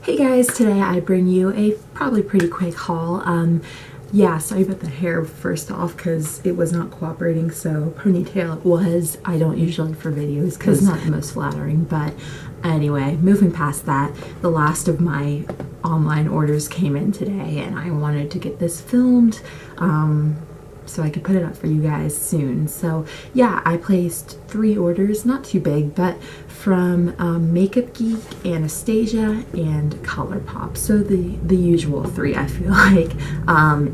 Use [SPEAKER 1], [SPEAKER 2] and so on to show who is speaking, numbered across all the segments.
[SPEAKER 1] Hey guys, today I bring you a probably pretty quick haul. Yeah, sorry about the hair first off because it was not cooperating, so ponytail it was. I don't usually for videos because it's not the most flattering, but anyway, moving past that, the last of my online orders came in today and I wanted to get this filmed so I could put it up for you guys soon. So yeah, I placed 3 orders, not too big, but from Makeup Geek, Anastasia, and Colourpop. So the usual 3, I feel like.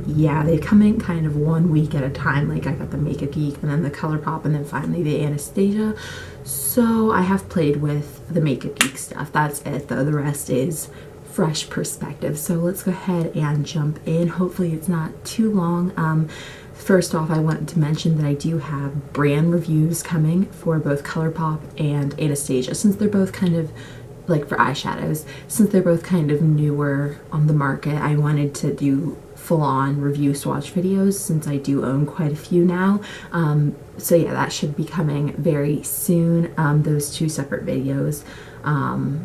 [SPEAKER 1] Yeah, they come in kind of 1 week at a time. Like I got the Makeup Geek and then the Colourpop and then finally the Anastasia. So I have played with the Makeup Geek stuff. That's it though. The rest is fresh perspective. So let's go ahead and jump in. Hopefully it's not too long. First off, I wanted to mention that I do have brand reviews coming for both Colourpop and Anastasia, since they're both kind of like for eyeshadows, since they're both kind of newer on the market. I wanted to do full-on review swatch videos since I do own quite a few now. So yeah, that should be coming very soon, those 2 separate videos.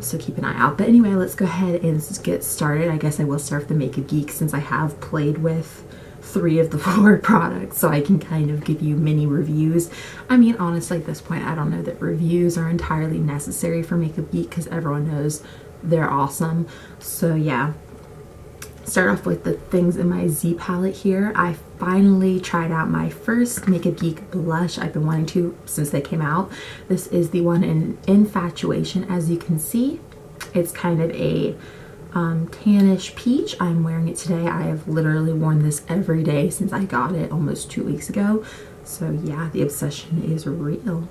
[SPEAKER 1] So keep an eye out. But anyway, let's go ahead and get started. I guess I will start with the Makeup Geek since I have played with 3 of the 4 products, so I can kind of give you mini reviews. I mean, honestly, at this point, I don't know that reviews are entirely necessary for Makeup Geek because everyone knows they're awesome. So yeah, start off with the things in my Z palette here. I finally tried out my first Makeup Geek blush. I've been wanting to since they came out. This is the one in Infatuation. As you can see, it's kind of a tannish peach. I'm wearing it today. I have literally worn this every day since I got it almost 2 weeks ago. So yeah, the obsession is real.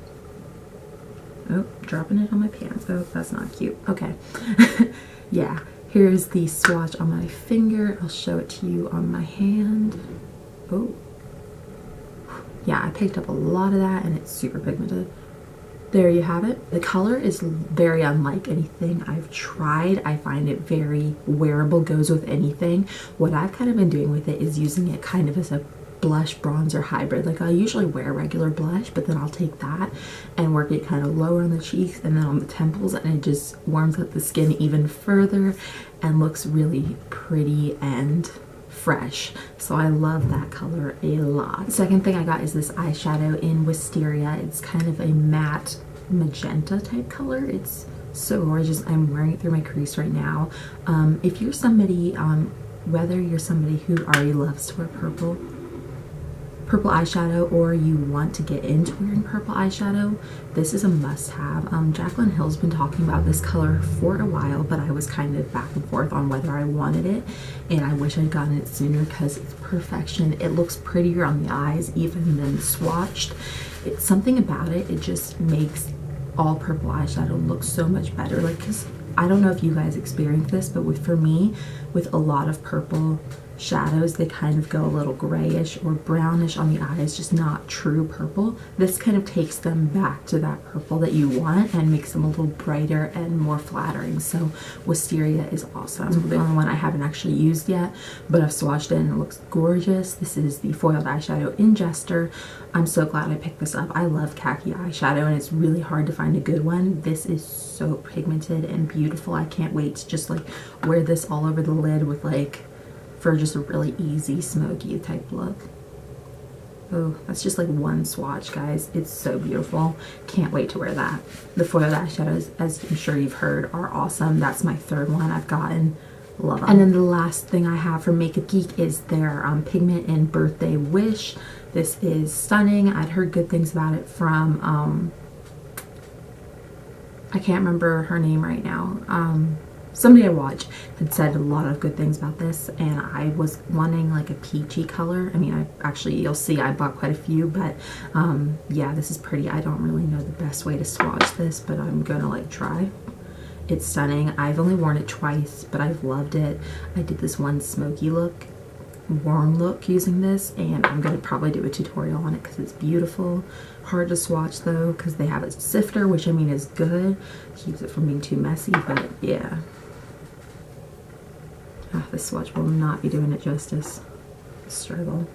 [SPEAKER 1] Oh, dropping it on my pants. Oh, that's not cute. Okay. Yeah, here's the swatch on my finger. I'll show it to you on my hand. Oh. Yeah, I picked up a lot of that and it's super pigmented. There you have it. The color is very unlike anything I've tried. I find it very wearable, goes with anything. What I've kind of been doing with it is using it kind of as a blush bronzer hybrid. Like I usually wear regular blush, but then I'll take that and work it kind of lower on the cheeks and then on the temples, and it just warms up the skin even further and looks really pretty and fresh. So I love that color a lot. The second thing I got is this eyeshadow in Wisteria. It's kind of a matte magenta type color. It's so gorgeous. I'm wearing it through my crease right now. If you're somebody, whether you're somebody who already loves to wear purple eyeshadow or you want to get into wearing purple eyeshadow, this is a must-have. Jaclyn Hill's been talking about this color for a while, but I was kind of back and forth on whether I wanted it, and I wish I'd gotten it sooner because it's perfection. It looks prettier on the eyes even than swatched. It's something about it, it just makes all purple eyeshadow look so much better. Like, because I don't know if you guys experience this, but for me, with a lot of purple shadows, they kind of go a little grayish or brownish on the eyes, just not true purple. This kind of takes them back to that purple that you want and makes them a little brighter and more flattering. So Wisteria is awesome. It's the only one I haven't actually used yet, but I've swatched it and it looks gorgeous. This is the foiled eyeshadow in Jester. I'm so glad I picked this up. I love khaki eyeshadow and it's really hard to find a good one. This is so pigmented and beautiful. I can't wait to just like wear this all over the lid with like for just a really easy smoky type look. Oh, that's just like one swatch, guys. It's so beautiful. Can't wait to wear that. The foiled eyeshadows, as I'm sure you've heard, are awesome. That's my 3rd one I've gotten. Love them. And then the last thing I have from Makeup Geek is their Pigment in Birthday Wish. This is stunning. I'd heard good things about it from I can't remember her name right now. Somebody I watch had said a lot of good things about this, and I was wanting like a peachy color. I mean, you'll see I bought quite a few, but yeah, this is pretty. I don't really know the best way to swatch this, but I'm gonna like try. It's stunning. I've only worn it twice, but I've loved it. I did this one smoky look, warm look using this, and I'm gonna probably do a tutorial on it because it's beautiful. Hard to swatch though because they have a sifter, which I mean is good, keeps it from being too messy, but yeah. This swatch will not be doing it justice. Struggle.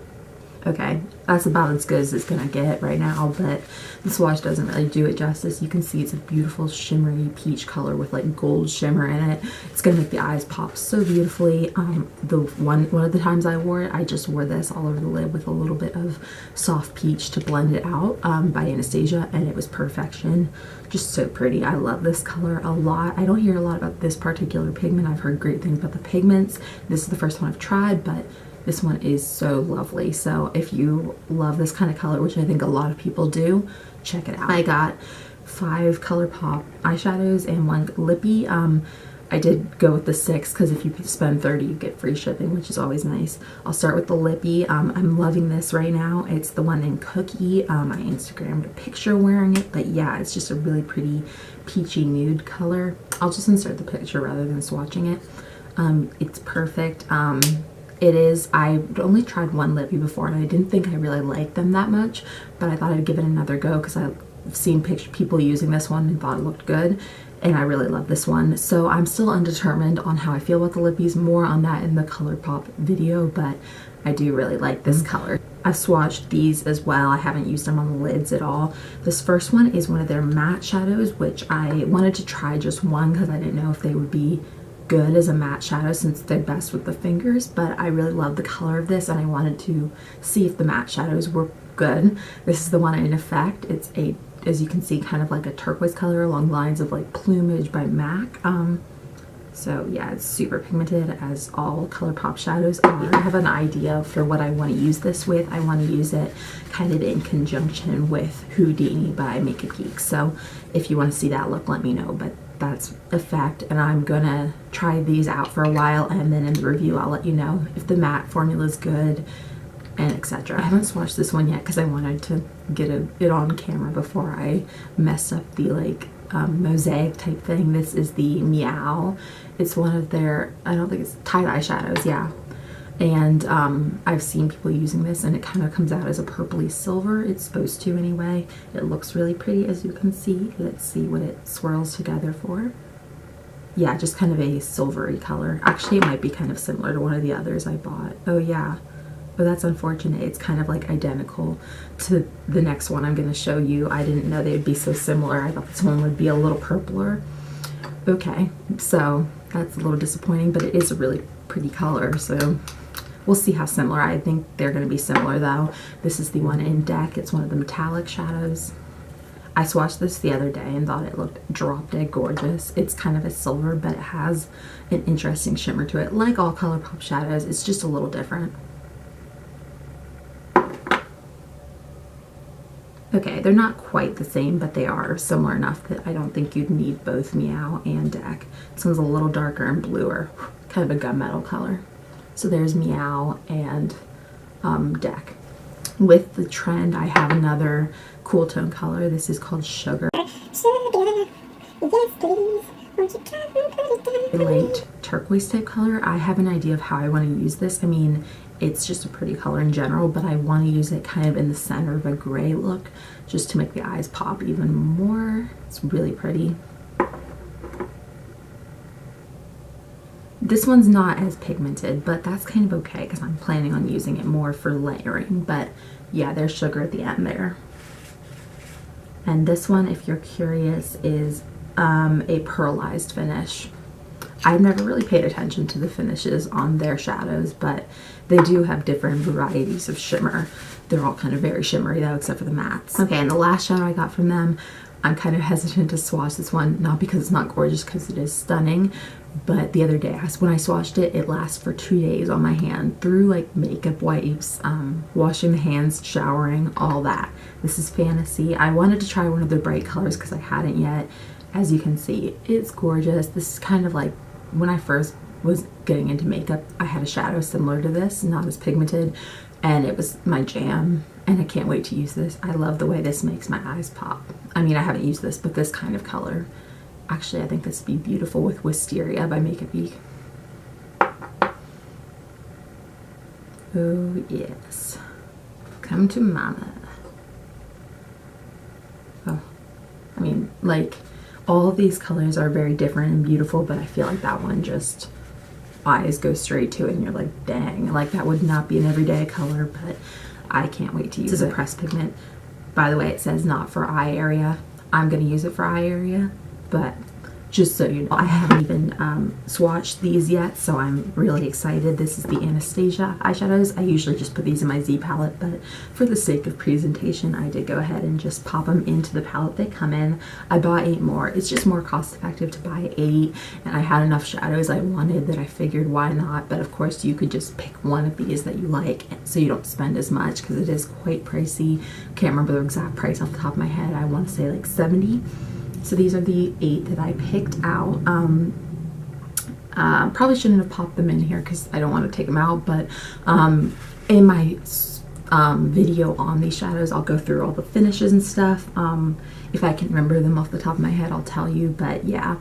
[SPEAKER 1] Okay, that's about as good as it's gonna get right now, but the swatch doesn't really do it justice. You can see it's a beautiful shimmery peach color with like gold shimmer in it. It's gonna make the eyes pop so beautifully. The one of the times I wore it, I just wore this all over the lid with a little bit of soft peach to blend it out by Anastasia, and it was perfection. Just so pretty. I love this color a lot. I don't hear a lot about this particular pigment. I've heard great things about the pigments. This is the first one I've tried, but this one is so lovely. So if you love this kind of color, which I think a lot of people do, check it out. I got 5 Colourpop eyeshadows and 1 Lippie. I did go with the 6 because if you spend 30 you get free shipping, which is always nice. I'll start with the Lippie. I'm loving this right now. It's the one in Cookie. I Instagrammed a picture wearing it, but yeah, it's just a really pretty peachy nude color. I'll just insert the picture rather than swatching it. It's perfect. It is, I've only tried 1 Lippie before and I didn't think I really liked them that much, but I thought I'd give it another go because I've seen people using this one and thought it looked good, and I really love this one. So I'm still undetermined on how I feel about the Lippies, more on that in the Colourpop video, but I do really like this color. I've swatched these as well. I haven't used them on the lids at all. This first one is one of their matte shadows, which I wanted to try just one because I didn't know if they would be good as a matte shadow since they're best with the fingers, but I really love the color of this and I wanted to see if the matte shadows were good. This is the one in Effect. It's a, as you can see, kind of like a turquoise color along lines of like Plumage by MAC. So yeah, it's super pigmented as all Colourpop shadows are. I have an idea for what I want to use this with. I want to use it kind of in conjunction with Houdini by Makeup Geek. So if you want to see that look, let me know, but that's Effect, and I'm gonna try these out for a while, and then in the review I'll let you know if the matte formula is good and etc. I haven't swatched this one yet because I wanted to get it on camera before I mess up the like mosaic type thing. This is the Meow. It's one of their, I don't think it's tie-dye shadows, yeah. And I've seen people using this and it kind of comes out as a purpley silver. It's supposed to anyway. It looks really pretty as you can see. Let's see what it swirls together for. Yeah, just kind of a silvery color. Actually, it might be kind of similar to one of the others I bought. Oh yeah. Oh, that's unfortunate. It's kind of like identical to the next one I'm going to show you. I didn't know they'd be so similar. I thought this one would be a little purpler. Okay, so that's a little disappointing, but it is a really pretty color, so we'll see how similar. I think they're going to be similar though. This is the one in Deck. It's one of the metallic shadows. I swatched this the other day and thought it looked drop dead gorgeous. It's kind of a silver, but it has an interesting shimmer to it. Like all Colourpop shadows, it's just a little different. Okay, they're not quite the same, but they are similar enough that I don't think you'd need both Meow and Deck. This one's a little darker and bluer, kind of a gunmetal color. So there's Meow and Deck. With the trend, I have another cool tone color. This is called Sugar. Light turquoise type color. I have an idea of how I want to use this. I mean, it's just a pretty color in general, but I want to use it kind of in the center of a gray look just to make the eyes pop even more. It's really pretty. This one's not as pigmented, but that's kind of okay because I'm planning on using it more for layering. But yeah, there's Sugar at the end there. And this one, if you're curious, is a pearlized finish. I've never really paid attention to the finishes on their shadows, but they do have different varieties of shimmer. They're all kind of very shimmery though, except for the mattes. Okay, and the last shadow I got from them, I'm kind of hesitant to swatch this one, not because it's not gorgeous, because it is stunning, but the other day when I swatched it, it lasts for 2 days on my hand through like makeup wipes, washing the hands, showering, all that. This is Fantasy. I wanted to try one of their bright colors because I hadn't yet. As you can see, it's gorgeous. This is kind of like when I first was getting into makeup, I had a shadow similar to this, not as pigmented, and it was my jam, and I can't wait to use this. I love the way this makes my eyes pop. I mean, I haven't used this, but this kind of color. Actually, I think this would be beautiful with Wisteria by Makeup Geek. Oh yes. Come to mama. Oh, I mean, like, all of these colors are very different and beautiful, but I feel like that one just, eyes go straight to it and you're like, dang, like that would not be an everyday color, but I can't wait to use it. This is a pressed pigment. By the way, it says not for eye area. I'm going to use it for eye area, but just so you know, I haven't even swatched these yet, so I'm really excited. This is the Anastasia eyeshadows. I usually just put these in my Z palette, but for the sake of presentation, I did go ahead and just pop them into the palette they come in. I bought 8 more. It's just more cost effective to buy 8, and I had enough shadows I wanted that I figured why not, but of course you could just pick one of these that you like so you don't spend as much, because it is quite pricey. Can't remember the exact price off the top of my head. I want to say like 70. So these are the 8 that I picked out. Probably shouldn't have popped them in here because I don't want to take them out, but in my video on these shadows, I'll go through all the finishes and stuff. If I can remember them off the top of my head, I'll tell you, but yeah,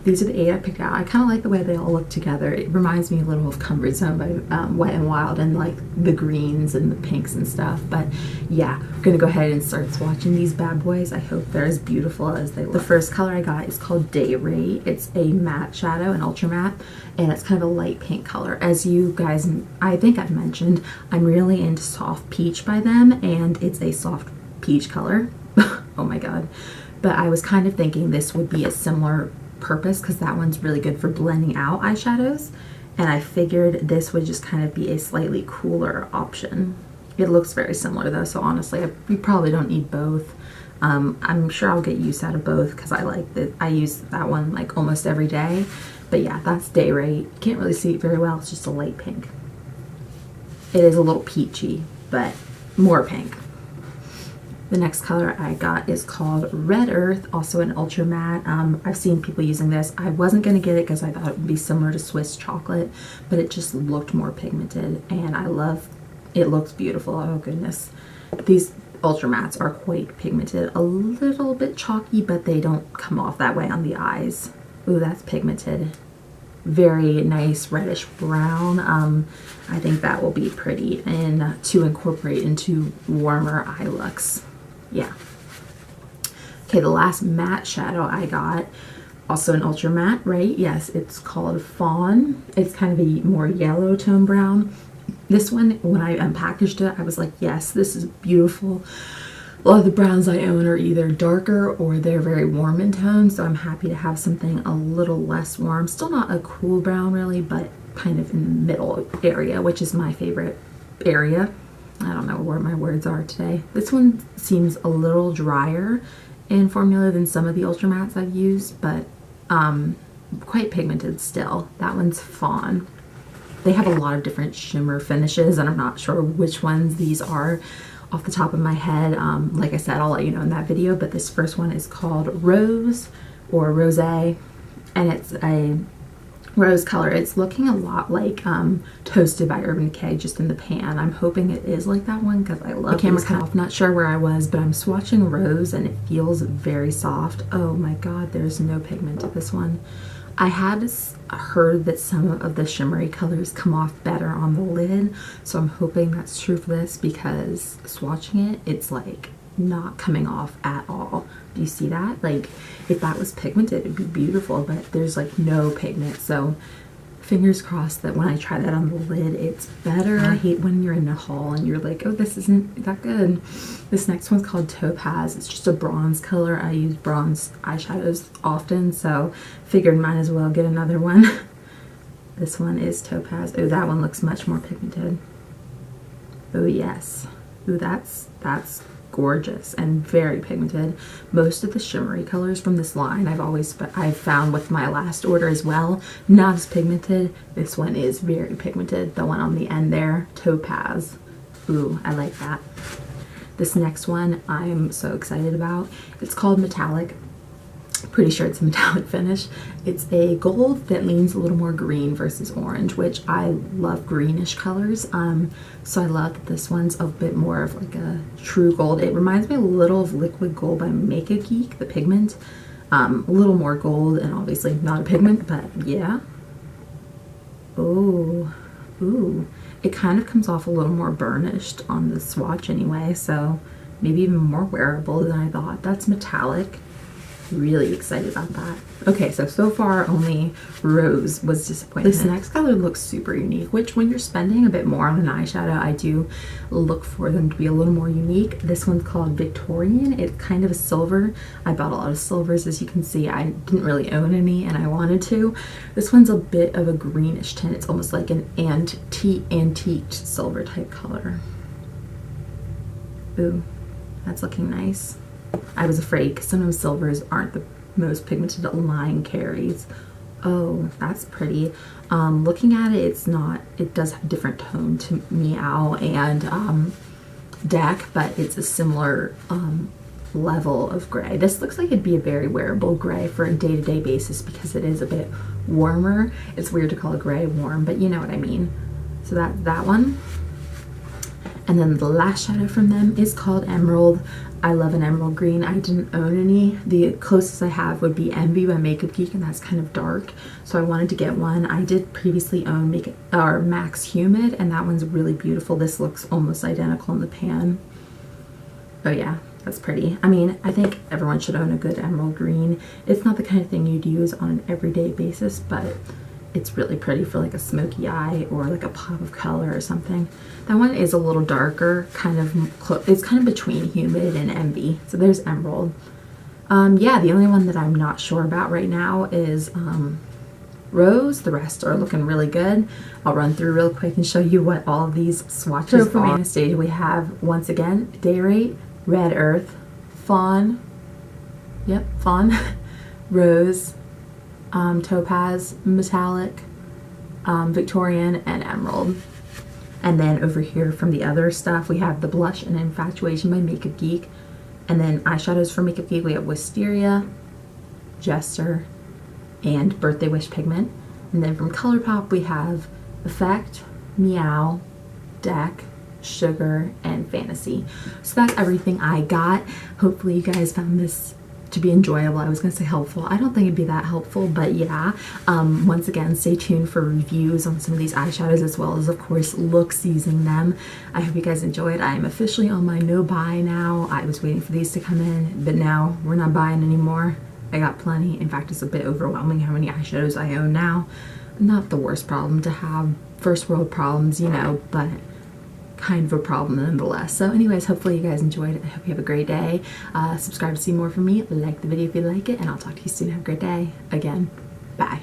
[SPEAKER 1] these are the 8 I picked out. I kind of like the way they all look together. It reminds me a little of Comfort Zone by Wet n Wild, and like the greens and the pinks and stuff. But yeah, I'm gonna go ahead and start swatching these bad boys. I hope they're as beautiful as they look. The first color I got is called Day Rate. It's a matte shadow, an ultra matte, and it's kind of a light pink color. As you guys, I think I've mentioned, I'm really into Soft Peach by them, and it's a soft peach color. Oh my god. But I was kind of thinking this would be a similar purpose because that one's really good for blending out eyeshadows, and I figured this would just kind of be a slightly cooler option. It looks very similar though, so honestly we probably don't need both. I'm sure I'll get use out of both because I like that. I use that one like almost every day. But yeah, that's Day Rate. Can't really see it very well. It's just a light pink. It is a little peachy, but more pink. The next color I got is called Red Earth, also an ultra matte. I've seen people using this. I wasn't going to get it because I thought it would be similar to Swiss chocolate, but it just looked more pigmented, and I love it. Looks beautiful. Oh goodness. These ultra mattes are quite pigmented, a little bit chalky, but they don't come off that way on the eyes. Ooh, that's pigmented. Very nice reddish brown. I think that will be pretty and to incorporate into warmer eye looks. Yeah. Okay, the last matte shadow I got, also an ultra matte, right? Yes, it's called Fawn. It's kind of a more yellow tone brown. This one, when I unpackaged it, I was like, yes, this is beautiful. A lot of the browns I own are either darker or they're very warm in tone, so I'm happy to have something a little less warm. Still not a cool brown really, but kind of in the middle area, which is my favorite area. I don't know where my words are today. This one seems a little drier in formula than some of the ultra mattes I've used, but quite pigmented still. That one's Fawn. They have a lot of different shimmer finishes, and I'm not sure which ones these are off the top of my head. Like I said, I'll let you know in that video, but this first one is called Rose or Rosé, and it's a rose color. It's looking a lot like Toasted by Urban Decay, just in the pan. I'm hoping it is like that one because I love the camera cut off. Not sure where I was, but I'm swatching Rose and it feels very soft. Oh my god, there's no pigment to this one. I had heard that some of the shimmery colors come off better on the lid, so I'm hoping that's true for this because swatching it, it's like not coming off at all. Do you see that? Like, if that was pigmented, it'd be beautiful, but there's like no pigment, so fingers crossed that when I try that on the lid, it's better. I hate when you're in a haul and you're like, oh, this isn't that good. This next one's called Topaz. It's just a bronze color. I use bronze eyeshadows often, so figured might as well get another one. This one is Topaz. Oh, that one looks much more pigmented. Oh yes. Ooh, that's gorgeous and very pigmented. Most of the shimmery colors from this line I've found with my last order as well, not as pigmented. This one is very pigmented. The one on the end there, Topaz. Ooh, I like that. This next one I'm so excited about. It's called Metallic. Pretty sure it's a metallic finish. It's a gold that leans a little more green versus orange, which I love greenish colors. So I love that this one's a bit more of like a true gold. It reminds me a little of Liquid Gold by Geek, the pigment. A little more gold and obviously not a pigment, but yeah. Oh, ooh. It kind of comes off a little more burnished on the swatch anyway, so maybe even more wearable than I thought. That's Metallic. really excited about that. Okay, so far only Rose was disappointed. This next color looks super unique, which when you're spending a bit more on an eyeshadow, I do look for them to be a little more unique. This one's called Victorian. It's kind of a silver. I bought a lot of silvers, as you can see. I didn't really own any and I wanted to. This one's a bit of a greenish tint. It's almost like an antiqued silver type color. Ooh, that's looking nice. I was afraid because sometimes silvers aren't the most pigmented line carries. Oh, that's pretty. Looking at it, it's not, it does have a different tone to Meow and Deck, but it's a similar level of gray. This looks like it'd be a very wearable gray for a day-to-day basis because it is a bit warmer. It's weird to call a gray warm, but you know what I mean. So that one. And then the last shadow from them is called Emerald. I love an emerald green. I didn't own any. The closest I have would be Envy by Makeup Geek, and that's kind of dark. So I wanted to get one. I did previously own Max Humid, and that one's really beautiful. This looks almost identical in the pan. Oh yeah, that's pretty. I mean, I think everyone should own a good emerald green. It's not the kind of thing you'd use on an everyday basis, but it's really pretty for like a smoky eye or like a pop of color or something. That one is a little darker, kind of it's kind of between Humid and Envy. So there's Emerald. Yeah, the only one that I'm not sure about right now is Rose. The rest are looking really good. I'll run through real quick and show you what all of these swatches are. From Anastasia, we have once again Day Rate, Red Earth, Fawn, yep, Fawn, Rose, Topaz, Metallic, Victorian, and Emerald. And then over here from the other stuff, we have the Blush and Infatuation by Makeup Geek. And then eyeshadows for Makeup Geek, we have Wisteria, Jester, and Birthday Wish Pigment. And then from Colourpop, we have Effect, Meow, Deck, Sugar, and Fantasy. So that's everything I got. Hopefully you guys found this to be enjoyable. I was gonna say helpful. I don't think it'd be that helpful, but yeah. Once again, stay tuned for reviews on some of these eyeshadows, as well as of course looks using them. I hope you guys enjoyed. I'm officially on my no buy now. I was waiting for these to come in, but now we're not buying anymore. I got plenty. In fact, it's a bit overwhelming how many eyeshadows I own now. Not the worst problem to have, first world problems, you know, but kind of a problem nonetheless. So anyways, hopefully you guys enjoyed it. I hope you have a great day. Subscribe to see more from me. Like the video if you like it, and I'll talk to you soon. Have a great day. Again, bye.